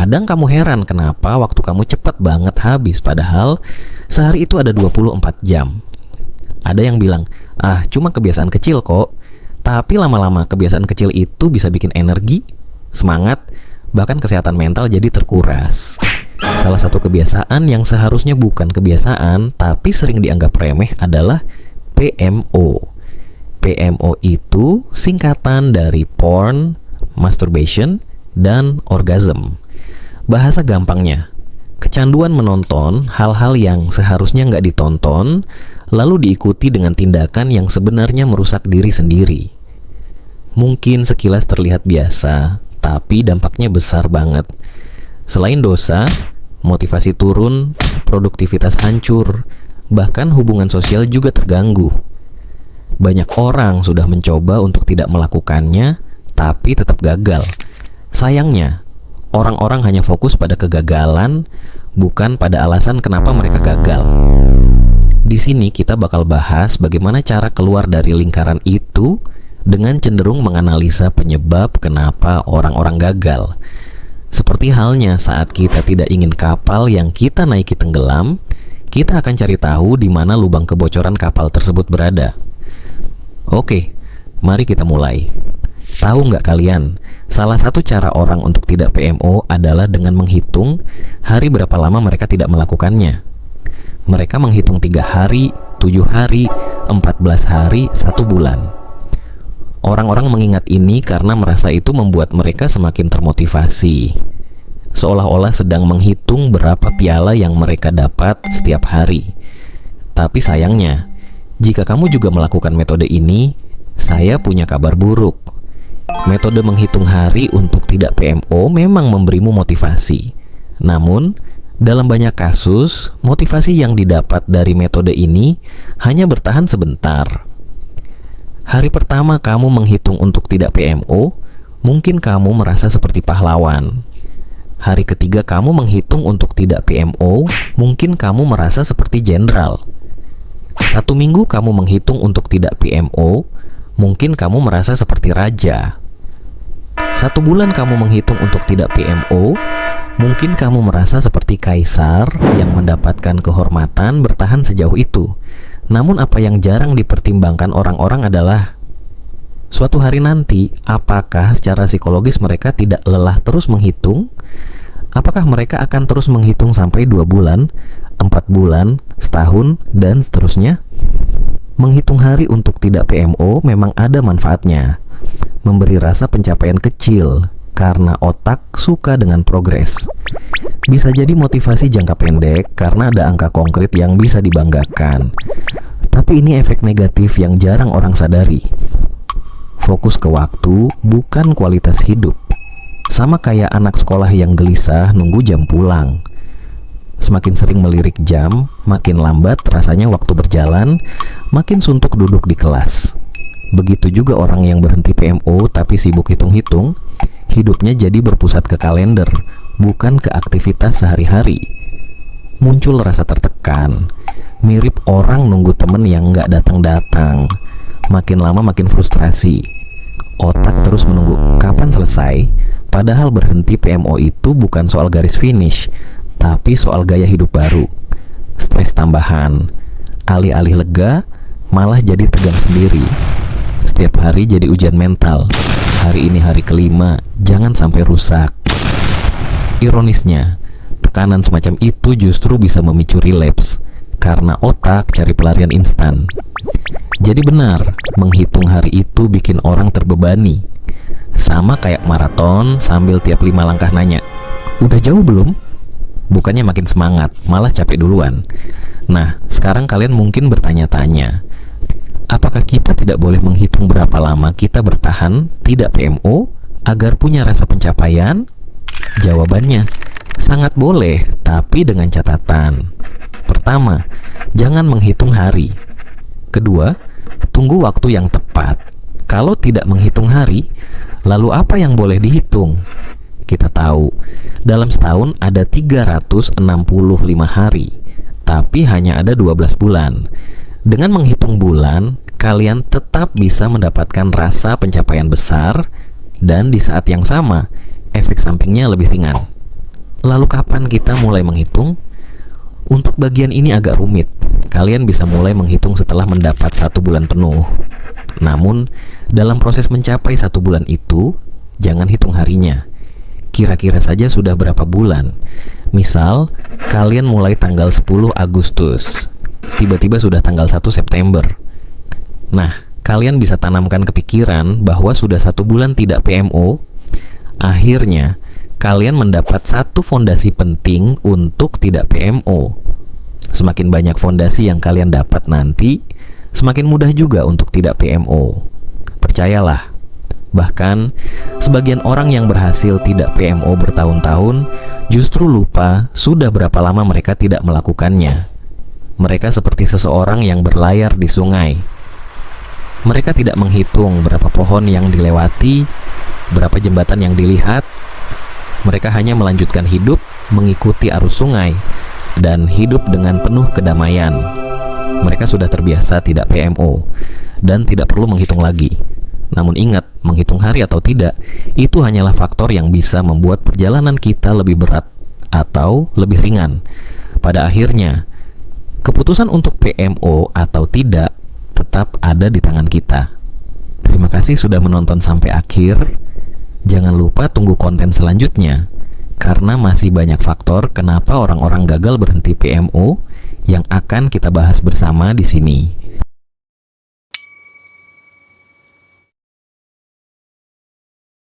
Kadang kamu heran kenapa waktu kamu cepat banget habis, padahal sehari itu ada 24 jam. Ada yang bilang, cuma kebiasaan kecil kok. Tapi lama-lama kebiasaan kecil itu bisa bikin energi, semangat, bahkan kesehatan mental jadi terkuras. Salah satu kebiasaan yang seharusnya bukan kebiasaan, tapi sering dianggap remeh adalah PMO. PMO itu singkatan dari porn, masturbation, dan orgasm. Bahasa gampangnya, kecanduan menonton hal-hal yang seharusnya nggak ditonton, lalu diikuti dengan tindakan yang sebenarnya merusak diri sendiri. Mungkin sekilas terlihat biasa, tapi dampaknya besar banget. Selain dosa, motivasi turun, produktivitas hancur, bahkan hubungan sosial juga terganggu. Banyak orang sudah mencoba untuk tidak melakukannya, tapi tetap gagal. Sayangnya, orang-orang hanya fokus pada kegagalan, bukan pada alasan kenapa mereka gagal. Di sini kita bakal bahas bagaimana cara keluar dari lingkaran itu dengan cenderung menganalisa penyebab kenapa orang-orang gagal. Seperti halnya saat kita tidak ingin kapal yang kita naiki tenggelam, kita akan cari tahu di mana lubang kebocoran kapal tersebut berada. Oke, mari kita mulai. Tahu nggak kalian, salah satu cara orang untuk tidak PMO adalah dengan menghitung hari berapa lama mereka tidak melakukannya. Mereka menghitung 3 hari, 7 hari, 14 hari, 1 bulan. Orang-orang mengingat ini karena merasa itu membuat mereka semakin termotivasi. Seolah-olah sedang menghitung berapa piala yang mereka dapat setiap hari. Tapi sayangnya, jika kamu juga melakukan metode ini, saya punya kabar buruk. Metode menghitung hari untuk tidak PMO memang memberimu motivasi. Namun, dalam banyak kasus, motivasi yang didapat dari metode ini hanya bertahan sebentar. Hari pertama kamu menghitung untuk tidak PMO, mungkin kamu merasa seperti pahlawan. Hari ketiga kamu menghitung untuk tidak PMO, mungkin kamu merasa seperti jenderal. 1 minggu kamu menghitung untuk tidak PMO, mungkin kamu merasa seperti raja. 1 bulan kamu menghitung untuk tidak PMO, mungkin kamu merasa seperti kaisar yang mendapatkan kehormatan bertahan sejauh itu. Namun apa yang jarang dipertimbangkan orang-orang adalah suatu hari nanti, apakah secara psikologis mereka tidak lelah terus menghitung? Apakah mereka akan terus menghitung sampai 2 bulan, 4 bulan, setahun, dan seterusnya? Menghitung hari untuk tidak PMO memang ada manfaatnya. Memberi rasa pencapaian kecil karena otak suka dengan progres. Bisa jadi motivasi jangka pendek karena ada angka konkret yang bisa dibanggakan. Tapi ini efek negatif yang jarang orang sadari. Fokus ke waktu, bukan kualitas hidup. Sama kayak anak sekolah yang gelisah nunggu jam pulang. Semakin sering melirik jam, makin lambat rasanya waktu berjalan, makin suntuk duduk di kelas. Begitu juga orang yang berhenti PMO tapi sibuk hitung-hitung, hidupnya jadi berpusat ke kalender, bukan ke aktivitas sehari-hari. Muncul rasa tertekan, mirip orang nunggu temen yang nggak datang-datang. Makin lama makin frustrasi. Otak terus menunggu kapan selesai, padahal berhenti PMO itu bukan soal garis finish, tapi soal gaya hidup baru. Stres tambahan, alih-alih lega, malah jadi tegang sendiri. Setiap hari jadi ujian mental. Hari ini hari kelima, jangan sampai rusak. Ironisnya, tekanan semacam itu justru bisa memicu relapse, karena otak cari pelarian instan. Jadi benar, menghitung hari itu bikin orang terbebani. Sama kayak maraton sambil tiap 5 langkah nanya, "Udah jauh belum?" Bukannya makin semangat, malah capek duluan. Nah, sekarang kalian mungkin bertanya-tanya, apakah kita tidak boleh menghitung berapa lama kita bertahan tidak PMO agar punya rasa pencapaian? Jawabannya, sangat boleh, tapi dengan catatan. Pertama, jangan menghitung hari. Kedua, tunggu waktu yang tepat. Kalau tidak menghitung hari, lalu apa yang boleh dihitung? Kita tahu, dalam setahun ada 365 hari, tapi hanya ada 12 bulan. Dengan menghitung bulan, kalian tetap bisa mendapatkan rasa pencapaian besar, dan di saat yang sama, efek sampingnya lebih ringan. Lalu kapan kita mulai menghitung? Untuk bagian ini agak rumit. Kalian bisa mulai menghitung setelah mendapat 1 bulan penuh. Namun, dalam proses mencapai 1 bulan itu, jangan hitung harinya. Kira-kira saja sudah berapa bulan. Misal, kalian mulai tanggal 10 Agustus. Tiba-tiba sudah tanggal 1 September. Nah, kalian bisa tanamkan kepikiran bahwa sudah 1 bulan tidak PMO. Akhirnya, kalian mendapat satu fondasi penting untuk tidak PMO. Semakin banyak fondasi yang kalian dapat nanti, semakin mudah juga untuk tidak PMO. Percayalah. Bahkan, sebagian orang yang berhasil tidak PMO bertahun-tahun justru lupa sudah berapa lama mereka tidak melakukannya. Mereka seperti seseorang yang berlayar di sungai. Mereka tidak menghitung berapa pohon yang dilewati, berapa jembatan yang dilihat. Mereka hanya melanjutkan hidup, mengikuti arus sungai, dan hidup dengan penuh kedamaian. Mereka sudah terbiasa tidak PMO, dan tidak perlu menghitung lagi. Namun ingat, menghitung hari atau tidak, itu hanyalah faktor yang bisa membuat perjalanan kita lebih berat atau lebih ringan. Pada akhirnya, keputusan untuk PMO atau tidak tetap ada di tangan kita. Terima kasih sudah menonton sampai akhir. Jangan lupa tunggu konten selanjutnya, karena masih banyak faktor kenapa orang-orang gagal berhenti PMO yang akan kita bahas bersama di sini.